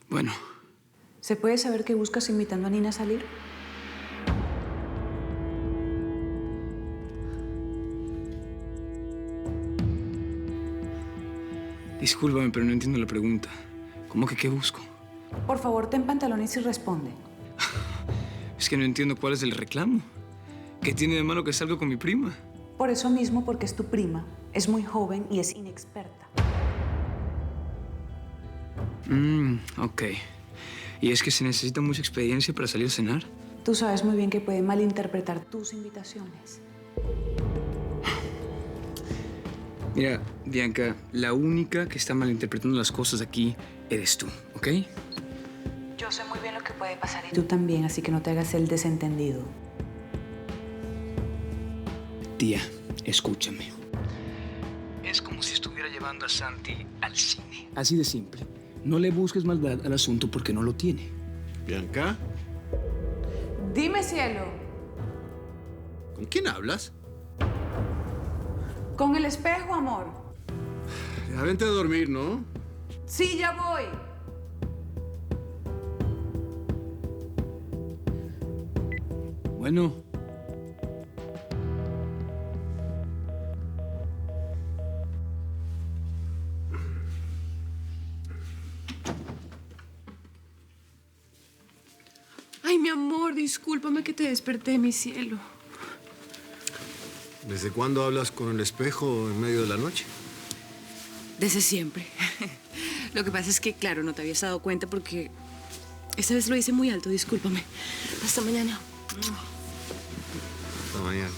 Bueno. ¿Se puede saber qué buscas invitando a Nina a salir? Discúlpame, pero no entiendo la pregunta. ¿Cómo que qué busco? Por favor, ten pantalones y responde. Es que no entiendo cuál es el reclamo. ¿Qué tiene de malo que salga con mi prima? Por eso mismo, porque es tu prima, es muy joven y es inexperta. Ok. ¿Y es que se necesita mucha experiencia para salir a cenar? Tú sabes muy bien que puede malinterpretar tus invitaciones. Mira, Bianca, la única que está malinterpretando las cosas aquí eres tú, ¿ok? Yo sé muy bien lo que puede pasar y tú también, así que no te hagas el desentendido. Tía, escúchame. Es como si estuviera llevando a Santi al cine. Así de simple. No le busques maldad al asunto porque no lo tiene. ¿Bianca? Dime, cielo. ¿Con quién hablas? Con el espejo, amor. Ya vente a dormir, ¿no? Sí, ya voy. Bueno. Ay, mi amor, discúlpame que te desperté, mi cielo. ¿Desde cuándo hablas con el espejo en medio de la noche? Desde siempre. Lo que pasa es que, claro, no te habías dado cuenta porque esta vez lo hice muy alto, discúlpame. Hasta mañana. Hasta mañana.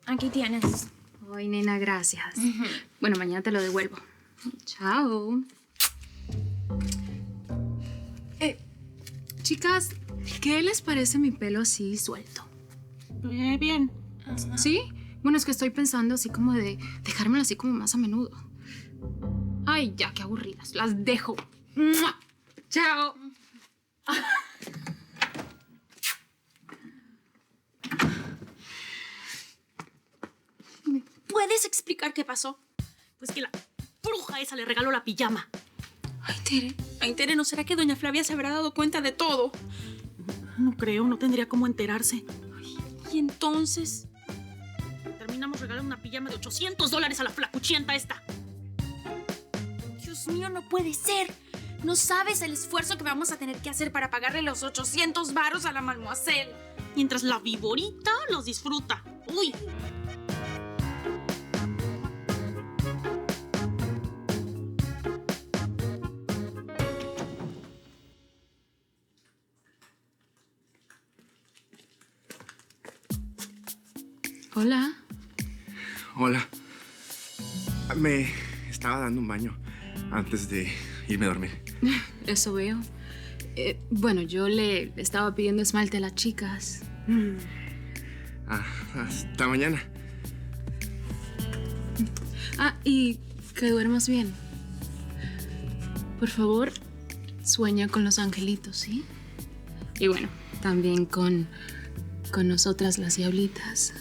Aquí tienes. Ay, nena, gracias. Bueno, mañana te lo devuelvo. Chao. Chicas, ¿qué les parece mi pelo así suelto? Bien. ¿Sí? Bueno, es que estoy pensando así como de dejármelo así como más a menudo. Ay, ya, qué aburridas. Las dejo. ¡Mua! Chao. ¿Puedes explicar qué pasó? Pues que la bruja esa le regaló la pijama. Ay, Tere, ¿no será que doña Flavia se habrá dado cuenta de todo? No creo, no tendría cómo enterarse. Y entonces terminamos regalando una pijama de $800 a la flacuchienta esta. Dios mío, no puede ser. No sabes el esfuerzo que vamos a tener que hacer para pagarle los 800 varos a la mademoiselle. Mientras la viborita los disfruta. Uy. Hola. Hola. Me estaba dando un baño antes de irme a dormir. Eso veo. Bueno, yo le estaba pidiendo esmalte a las chicas. Hasta mañana. Ah, y que duermas bien. Por favor, sueña con los angelitos, ¿sí? Y bueno, también con nosotras las diablitas.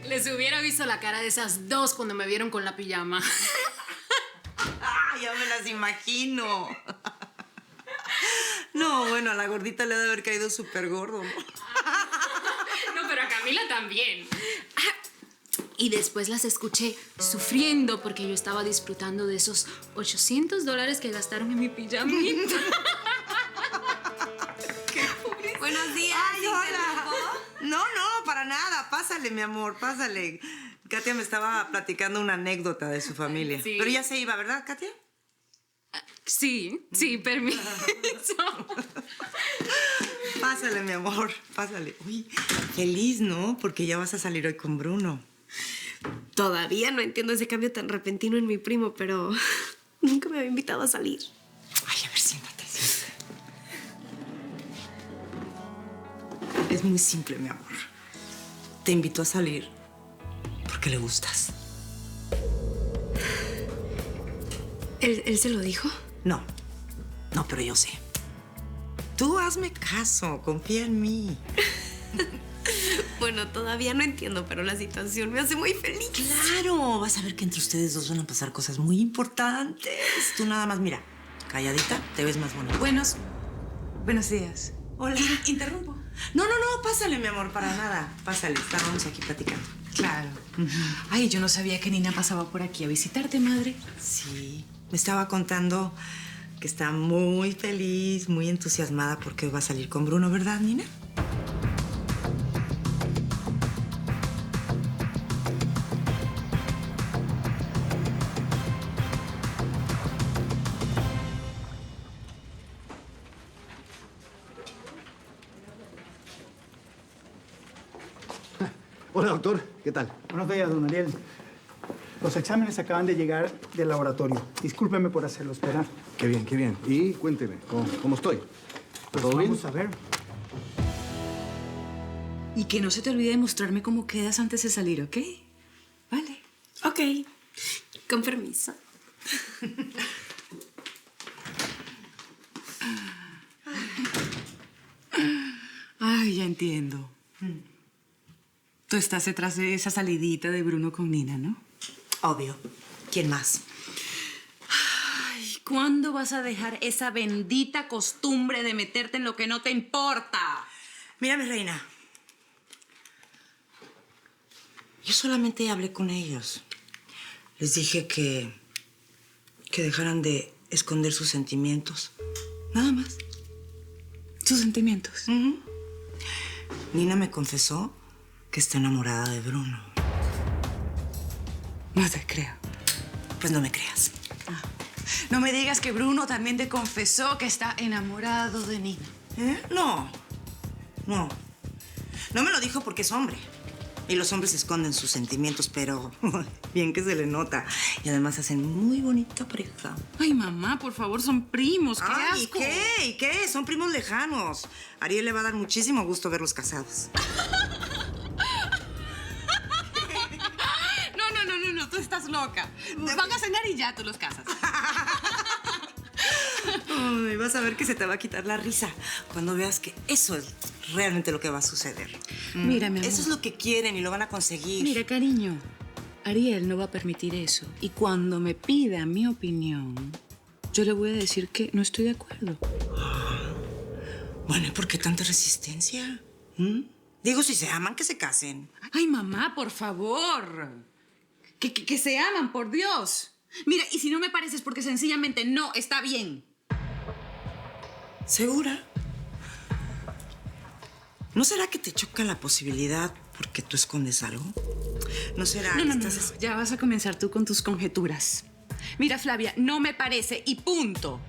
Les hubiera visto la cara de esas dos cuando me vieron con la pijama. Ah, ya me las imagino. No, bueno, a la gordita le ha de haber caído súper gordo, ¿no? No, pero a Camila también. Y después las escuché sufriendo porque yo estaba disfrutando de esos $800 que gastaron en mi pijamita. Buenos días. Ay, hola. No, para nada. Pásale, mi amor, pásale. Katia me estaba platicando una anécdota de su familia. Sí. Pero ya se iba, ¿verdad, Katia? Sí, permiso. Pásale, mi amor, pásale. Uy, feliz, ¿no? Porque ya vas a salir hoy con Bruno. Todavía no entiendo ese cambio tan repentino en mi primo, pero nunca me había invitado a salir. Ay, a ver, siéntate. Es muy simple, mi amor. Te invitó a salir porque le gustas. ¿Él se lo dijo? No, pero yo sé. Tú hazme caso, confía en mí. Bueno, todavía no entiendo, pero la situación me hace muy feliz. Claro, vas a ver que entre ustedes dos van a pasar cosas muy importantes. Tú nada más, mira, calladita, te ves más bonita. Buenos días. Hola. ¿Interrumpo? No, pásale, mi amor, para nada. Pásale, estábamos aquí platicando. Claro. Ay, yo no sabía que Nina pasaba por aquí a visitarte, madre. Sí, me estaba contando que está muy feliz, muy entusiasmada porque va a salir con Bruno, ¿verdad, Nina? Hola, doctor. ¿Qué tal? Buenos días, don Ariel. Los exámenes acaban de llegar del laboratorio. Discúlpeme por hacerlo esperar. Qué bien, qué bien. Y cuénteme, ¿cómo estoy? Pues ¿Todo bien? vamos a ver. Y que no se te olvide de mostrarme cómo quedas antes de salir, ¿ok? Vale. Ok, con permiso. Ay, ya entiendo. Tú estás detrás de esa salidita de Bruno con Nina, ¿no? Obvio. ¿Quién más? Ay, ¿cuándo vas a dejar esa bendita costumbre de meterte en lo que no te importa? Mira, mi reina. Yo solamente hablé con ellos. Les dije que dejaran de esconder sus sentimientos. Nada más. ¿Sus sentimientos? Nina me confesó que está enamorada de Bruno. No te creo. Pues no me creas. No me digas que Bruno también te confesó que está enamorado de Nina. ¿Eh? No. No me lo dijo porque es hombre. Y los hombres esconden sus sentimientos, pero bien que se le nota. Y además hacen muy bonita pareja. Ay, mamá, por favor, son primos. ¡Qué Ay, asco! ¿Y qué? Son primos lejanos. A Ariel le va a dar muchísimo gusto verlos casados. No, tú estás loca. Van a cenar y ya tú los casas. Ay, vas a ver que se te va a quitar la risa cuando veas que eso es realmente lo que va a suceder. Mira, mi amor. Eso es lo que quieren y lo van a conseguir. Mira, cariño, Ariel no va a permitir eso. Y cuando me pida mi opinión, yo le voy a decir que no estoy de acuerdo. Bueno, ¿y por qué tanta resistencia? Digo, si se aman, que se casen. Ay, mamá, por favor. Que se aman, por Dios. Mira, y si no me pareces porque sencillamente no está bien. ¿Segura? ¿No será que te choca la posibilidad porque tú escondes algo? ¿No será que No, estás... ya vas a comenzar tú con tus conjeturas. Mira, Flavia, no me parece y punto.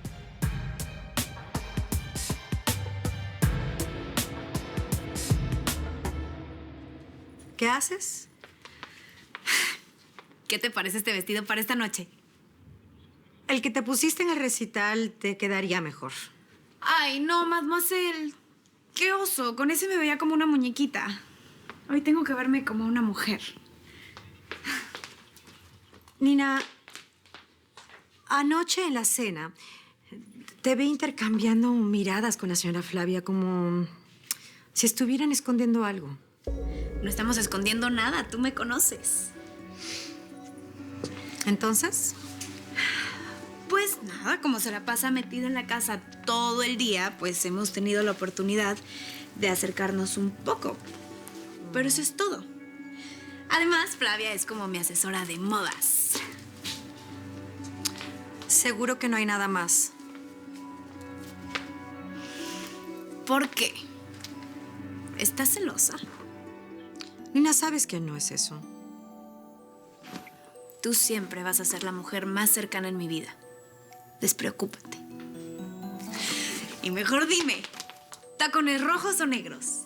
¿Qué haces? ¿Qué te parece este vestido para esta noche? El que te pusiste en el recital te quedaría mejor. Ay, no, mademoiselle. Qué oso. Con ese me veía como una muñequita. Hoy tengo que verme como una mujer. Nina, anoche en la cena te vi intercambiando miradas con la señora Flavia como si estuvieran escondiendo algo. No estamos escondiendo nada. Tú me conoces. ¿Entonces? Pues nada, como se la pasa metida en la casa todo el día, pues hemos tenido la oportunidad de acercarnos un poco. Pero eso es todo. Además, Flavia es como mi asesora de modas. Seguro que no hay nada más. ¿Por qué? ¿Estás celosa? Nina, sabes que no es eso. Tú siempre vas a ser la mujer más cercana en mi vida. Despreocúpate. Y mejor dime, ¿tacones rojos o negros?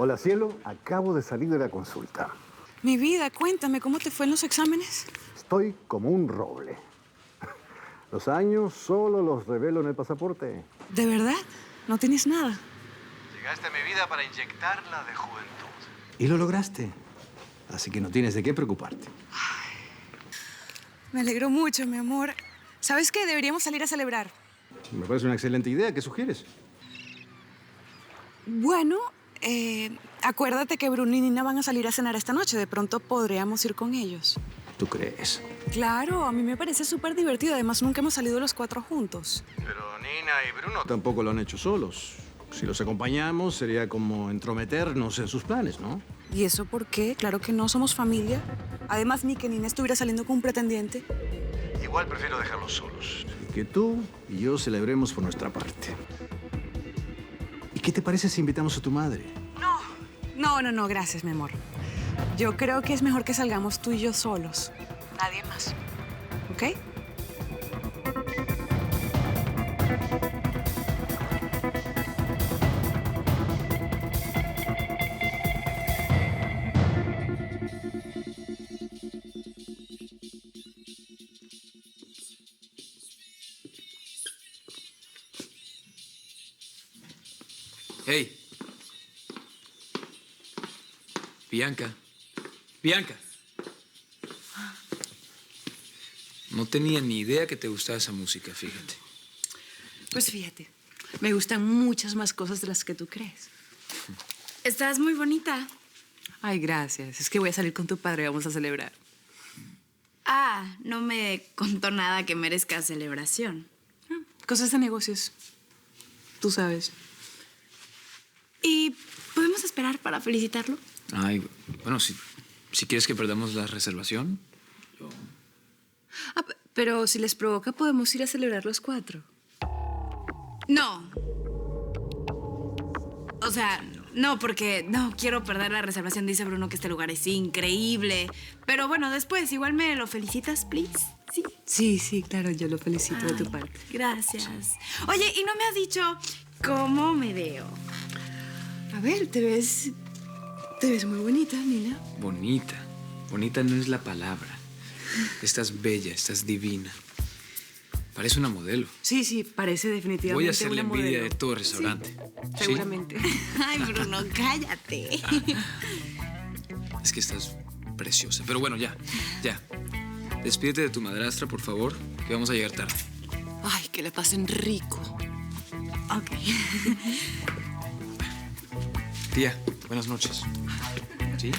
Hola, cielo. Acabo de salir de la consulta. Mi vida, cuéntame, ¿cómo te fue en los exámenes? Estoy como un roble. Los años solo los revelo en el pasaporte. ¿De verdad? ¿No tienes nada? Llegaste a mi vida para inyectarla de juventud. Y lo lograste. Así que no tienes de qué preocuparte. Me alegro mucho, mi amor. ¿Sabes qué? Deberíamos salir a celebrar. Me parece una excelente idea. ¿Qué sugieres? Bueno, acuérdate que Bruno y Nina van a salir a cenar esta noche. De pronto podríamos ir con ellos. ¿Tú crees? Claro, a mí me parece súper divertido. Además, nunca hemos salido los 4 juntos. Pero Nina y Bruno tampoco lo han hecho solos. Si los acompañamos, sería como entrometernos en sus planes, ¿no? ¿Y eso por qué? Claro que no, somos familia. Además, ni que Nina estuviera saliendo con un pretendiente. Igual prefiero dejarlos solos. Que tú y yo celebremos por nuestra parte. ¿Y qué te parece si invitamos a tu madre? No, gracias, mi amor. Yo creo que es mejor que salgamos tú y yo solos. Nadie más. ¿Ok? Hey. Bianca. Bianca. No tenía ni idea que te gustaba esa música, fíjate. Pues fíjate, me gustan muchas más cosas de las que tú crees. Estás muy bonita. Ay, gracias. Es que voy a salir con tu padre y vamos a celebrar. Ah, no me contó nada que merezca celebración. Cosas de negocios. Tú sabes. ¿Y podemos esperar para felicitarlo? Ay, bueno, si quieres que perdamos la reservación. Pero si les provoca, podemos ir a celebrar los 4. No. O sea, no, porque no quiero perder la reservación. Dice Bruno que este lugar es increíble. Pero bueno, después, igual me lo felicitas, please. ¿Sí? Sí, claro, yo lo felicito de tu parte. Gracias. Oye, ¿y no me has dicho cómo me veo? A ver, te ves muy bonita, Nina. Bonita. Bonita no es la palabra. Estás bella, estás divina. Parece una modelo. Sí, parece definitivamente Voy a hacer la una envidia modelo. de todo el restaurante. Sí, seguramente. Ay, Bruno, cállate. Es que estás preciosa. Pero bueno, ya. Despídete de tu madrastra, por favor, que vamos a llegar tarde. Ay, que la pasen rico. Ok. Tía, buenas noches. ¿Sí?